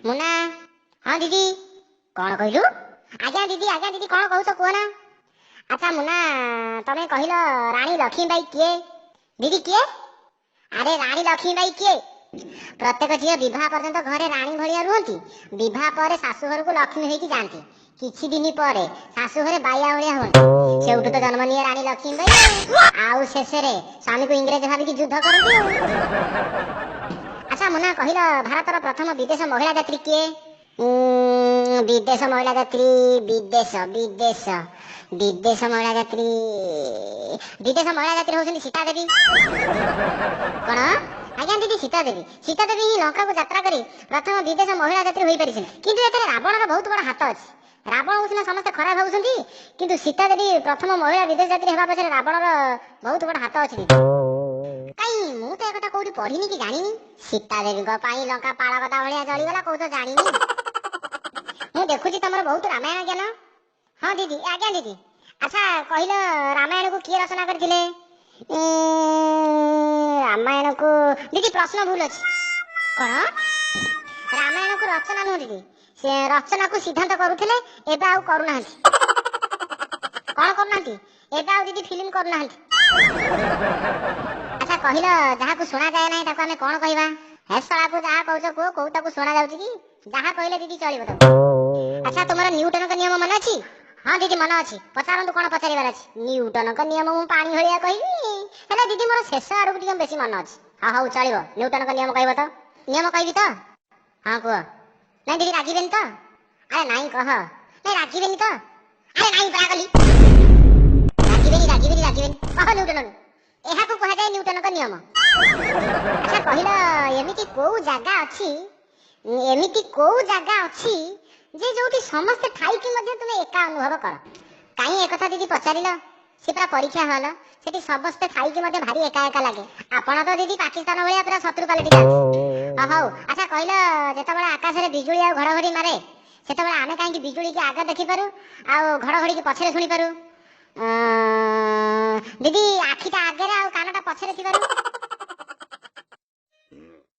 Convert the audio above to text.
मुना हाँ दीदी कौन कहलु आज्ञा दीदी कौन कहूछ कहना। अच्छा मुना तमे कहल रानी लक्ष्मीबाई किए दीदी किए? अरे रानी लक्ष्मीबाई किए? प्रत्येक झील विवाह पर्यंत घरे रानी भलिया रुहंती, विवाह पर शाशुघर को लक्ष्मी होइकी जाती, किछि दिन पर शाशुघरे बाया भलिया हुअंती। सेउठु तो जन्म निये रानी लक्ष्मीबाई आउ शेषरे स्वामी को इंग्रेज भाविकी युद्ध करती। अच्छा मुना कहल भारतर प्रथम विदेश महिला यात्री किए? विदेश महिला यात्री विदेश विदेश विदेश महिला यात्री होउछन्ती सीता देवी। कोन आज्ञा दीदी सीता देवी ही लंका को यात्रा करी प्रथम विदेश महिला यात्री होई परिछन। किंतु एतरे रावण रो बहुत बड़ हाथ अछि। रावण को समस्त खराब भावुछन्ती, किंतु सीता देवी प्रथम महिला विदेश यात्री हेबा पछरे रावण रो बहुत बड़ हाथ अछि। काई मु तो एकटा कोडी पढिनी कि जानिनी। सीता देवी को पाई लंका पाळगता भलिया जळी गला को तो जानिनी। मु देखुची तमरो बहुत रामायण ज्ञान। हाँ दीदी आज्ञा दीदी। अच्छा कहल रामायण को किए रचना करथिले? रामायण को दीदी प्रश्न भूल अछि। कोन रामायण को रचना नु दीदी, से रचना को सिद्धांत करूथिले, एबे आउ करू नाहंती। कोन करू नाहंती? एबे आउ दीदी फिल्म करू नाहंती। अच्छा कहल जहा को सुना जाय नाही ताको हमें कोन कहिबा? हे सळा को जहा कहउछ को कोउता को सुना जाउची कि जहा कहले दीदी चलिबो त। अच्छा तुम्हारा न्यूटन का नियम मन अछि? हाँ दीदी मन अछि। पचारंतु कोन पचारिबार अछि? न्यूटन का नियम मु पानी भलिया कहिबी, हेले दीदी मोर शेष आडू टिके बेसी मन अछि। हां हाउ चलिबो न्यूटन का नियम कहबो त। नियम कहबी त? हां को नहीं दीदी राजीबेन त? अरे नहीं कह नहीं राजीबेन त? अरे नहीं बरा गली राजीबेन कह न्यूटन एहा को कहा जाय न्यूटन का नियम। अच्छा कहला एमिति को जागा अछि जे जोटी समस्त ठाई कि मध्ये तुमे एका अनुभव कर। काई एकथा दीदी पचारिला? से पूरा परीक्षा हल सेठी समस्त ठाई कि मध्ये भारी एका एका लागे। आपण तो दीदी पाकिस्तान भलिया पूरा शत्रु पालटी जात। हौ अच्छा कहला जेतबेला आकाश रे बिजुली आ घड़घड़ी मारे सेतबेला आमे काई कि बिजुली के आगे देखि पारू आ घड़घड़ी के पछरे सुनी पारू? दीदी आखिटा आगे रे आ कानटा पछरे थि पारू?